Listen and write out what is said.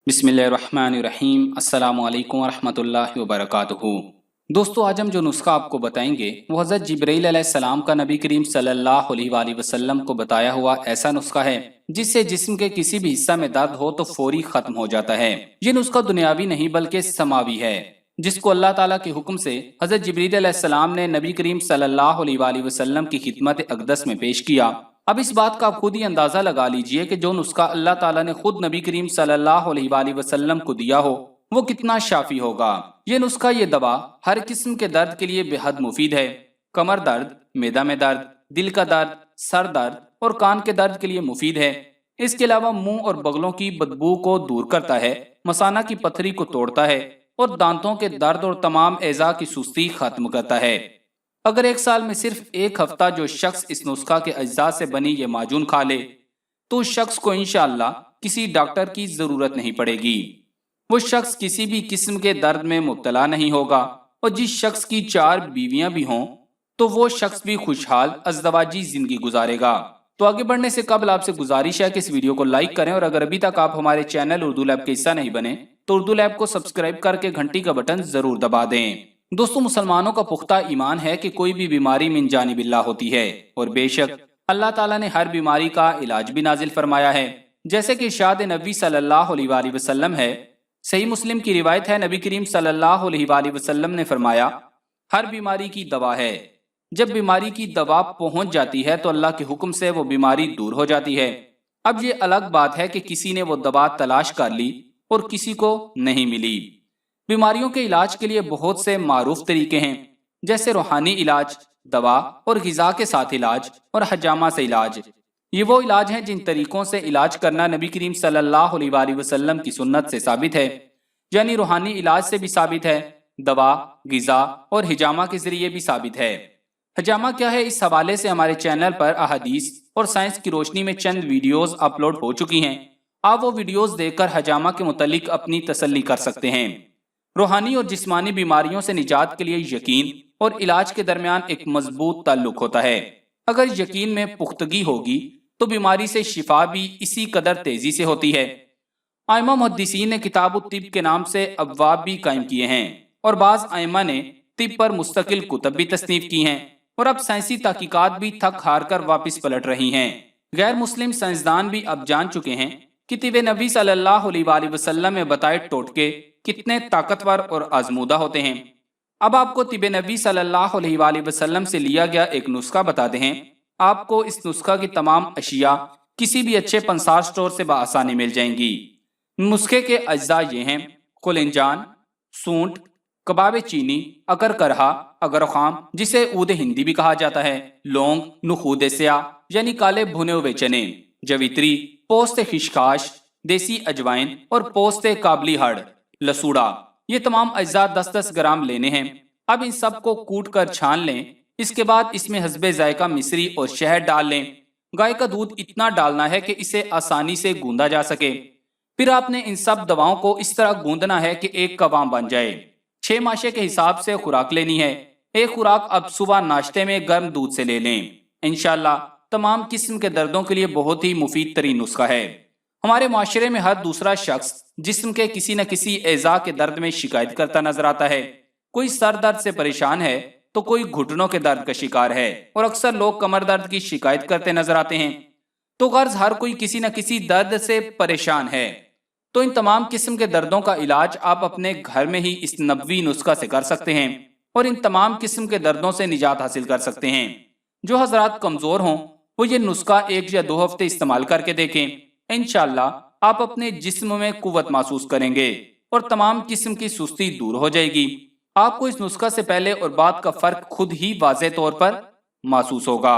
بسم اللہ الرحمن الرحیم۔ السلام علیکم ورحمۃ اللہ وبرکاتہ۔ دوستو، آج ہم جو نسخہ آپ کو بتائیں گے وہ حضرت جبرائیل علیہ السلام کا نبی کریم صلی اللہ علیہ وآلہ وسلم کو بتایا ہوا ایسا نسخہ ہے جس سے جسم کے کسی بھی حصہ میں درد ہو تو فوری ختم ہو جاتا ہے۔ یہ نسخہ دنیاوی نہیں بلکہ سماوی ہے، جس کو اللہ تعالیٰ کے حکم سے حضرت جبرائیل علیہ السلام نے نبی کریم صلی اللہ علیہ وآلہ وسلم کی خدمت اقدس میں پیش کیا۔ اب اس بات کا آپ خود ہی اندازہ لگا لیجئے کہ جو نسخہ اللہ تعالیٰ نے خود نبی کریم صلی اللہ علیہ وآلہ وسلم کو دیا ہو وہ کتنا شافی ہوگا۔ یہ نسخہ، یہ دوا ہر قسم کے درد کے لیے بے حد مفید ہے۔ کمر درد، معدہ میں درد، دل کا درد، سر درد اور کان کے درد کے لیے مفید ہے۔ اس کے علاوہ منہ اور بغلوں کی بدبو کو دور کرتا ہے، مثانہ کی پتھری کو توڑتا ہے اور دانتوں کے درد اور تمام اعضاء کی سستی ختم کرتا ہے۔ اگر ایک سال میں صرف ایک ہفتہ جو شخص اس نسخہ کے اجزاء سے بنی یہ معجون کھا لے تو اس شخص کو انشاءاللہ کسی ڈاکٹر کی ضرورت نہیں پڑے گی۔ وہ شخص کسی بھی قسم کے درد میں مبتلا نہیں ہوگا، اور جس شخص کی 4 بیویاں بھی ہوں تو وہ شخص بھی خوشحال ازدواجی زندگی گزارے گا۔ تو آگے بڑھنے سے قبل آپ سے گزارش ہے کہ اس ویڈیو کو لائک کریں، اور اگر ابھی تک آپ ہمارے چینل اردو لیب کے حصہ نہیں بنے تو اردو لیب کو سبسکرائب کر کے گھنٹی کا بٹن ضرور دبا دیں۔ دوستو، مسلمانوں کا پختہ ایمان ہے کہ کوئی بھی بیماری من جانب اللہ ہوتی ہے، اور بے شک اللہ تعالیٰ نے ہر بیماری کا علاج بھی نازل فرمایا ہے، جیسے کہ ارشاد نبی صلی اللہ علیہ وآلہ وسلم ہے۔ صحیح مسلم کی روایت ہے، نبی کریم صلی اللہ علیہ وآلہ وسلم نے فرمایا، ہر بیماری کی دوا ہے۔ جب بیماری کی دوا پہنچ جاتی ہے تو اللہ کے حکم سے وہ بیماری دور ہو جاتی ہے۔ اب یہ الگ بات ہے کہ کسی نے وہ دوا تلاش کر لی اور کسی کو نہیں ملی۔ بیماریوں کے علاج کے لیے بہت سے معروف طریقے ہیں، جیسے روحانی علاج، دوا اور غذا کے ساتھ علاج، اور حجامہ سے علاج۔ یہ وہ علاج ہیں جن طریقوں سے علاج کرنا نبی کریم صلی اللہ علیہ وآلہ وسلم کی سنت سے ثابت ہے، یعنی روحانی علاج سے بھی ثابت ہے، دوا، غذا اور حجامہ کے ذریعے بھی ثابت ہے۔ حجامہ کیا ہے، اس حوالے سے ہمارے چینل پر احادیث اور سائنس کی روشنی میں چند ویڈیوز اپلوڈ ہو چکی ہیں، آپ وہ ویڈیوز دیکھ کر حجامہ کے متعلق اپنی تسلی کر سکتے ہیں۔ روحانی اور جسمانی بیماریوں سے نجات کے لیے یقین اور علاج کے درمیان ایک مضبوط تعلق ہوتا ہے۔ اگر یقین میں پختگی ہوگی تو بیماری سے شفا بھی اسی قدر تیزی سے ہوتی ہے۔ ائمہ محدثین نے کتاب الطب کے نام سے ابواب بھی قائم کیے ہیں، اور بعض ائمہ نے طب پر مستقل کتب بھی تصنیف کی ہیں، اور اب سائنسی تحقیقات بھی تھک ہار کر واپس پلٹ رہی ہیں۔ غیر مسلم سائنسدان بھی اب جان چکے ہیں کہ طب نبی صلی اللہ علیہ وآلہ وسلم میں بتائے ٹوٹکے کتنے طاقتور اور آزمودہ ہوتے ہیں۔ اب آپ کو طب نبی صلی اللہ علیہ وآلہ وسلم سے لیا گیا ایک نسخہ بتاتے ہیں۔ آپ کو اس نسخہ کی تمام اشیاء کسی بھی اچھے پنسار سٹور سے بآسانی مل جائیں گی۔ نسخے کے اجزاء یہ ہیں: قلنجان، سونٹ، کباب چینی، اگر کرہا، اگر خام جسے عود ہندی بھی کہا جاتا ہے، لونگ، نخود سیاہ یعنی کالے بھنے ہوئے چنے، جویتری، پوست خشخاش، دیسی اجوائن اور پوست کابلی ہڑ، لسوڑا، یہ تمام اجزاء 10-10 گرام لینے ہیں۔ اب ان سب کو کوٹ کر چھان لیں، اس کے بعد اس میں حسب ذائقہ مصری اور شہد ڈال لیں۔ گائے کا دودھ اتنا ڈالنا ہے کہ اسے آسانی سے گوندا جا سکے۔ پھر آپ نے ان سب دواؤں کو اس طرح گوندنا ہے کہ ایک قوام بن جائے۔ 6 ماشے کے حساب سے خوراک لینی ہے۔ ایک خوراک اب صبح ناشتے میں گرم دودھ سے لے لیں۔ انشاءاللہ تمام قسم کے دردوں کے لیے بہت ہی مفید ترین نسخہ ہے۔ ہمارے معاشرے میں ہر دوسرا شخص جسم کے کسی نہ کسی اعضاء کے درد میں شکایت کرتا نظر آتا ہے۔ کوئی سر درد سے پریشان ہے تو کوئی گھٹنوں کے درد کا شکار ہے، اور اکثر لوگ کمر درد کی شکایت کرتے نظر آتے ہیں۔ تو غرض ہر کوئی کسی نہ کسی درد سے پریشان ہے۔ تو ان تمام قسم کے دردوں کا علاج آپ اپنے گھر میں ہی اس نبوی نسخہ سے کر سکتے ہیں، اور ان تمام قسم کے دردوں سے نجات حاصل کر سکتے ہیں۔ جو حضرات کمزور ہوں وہ یہ نسخہ 1 یا 2 ہفتے استعمال کر کے دیکھیں، انشاءاللہ آپ اپنے جسم میں قوت محسوس کریں گے اور تمام قسم کی سستی دور ہو جائے گی۔ آپ کو اس نسخہ سے پہلے اور بعد کا فرق خود ہی واضح طور پر محسوس ہوگا۔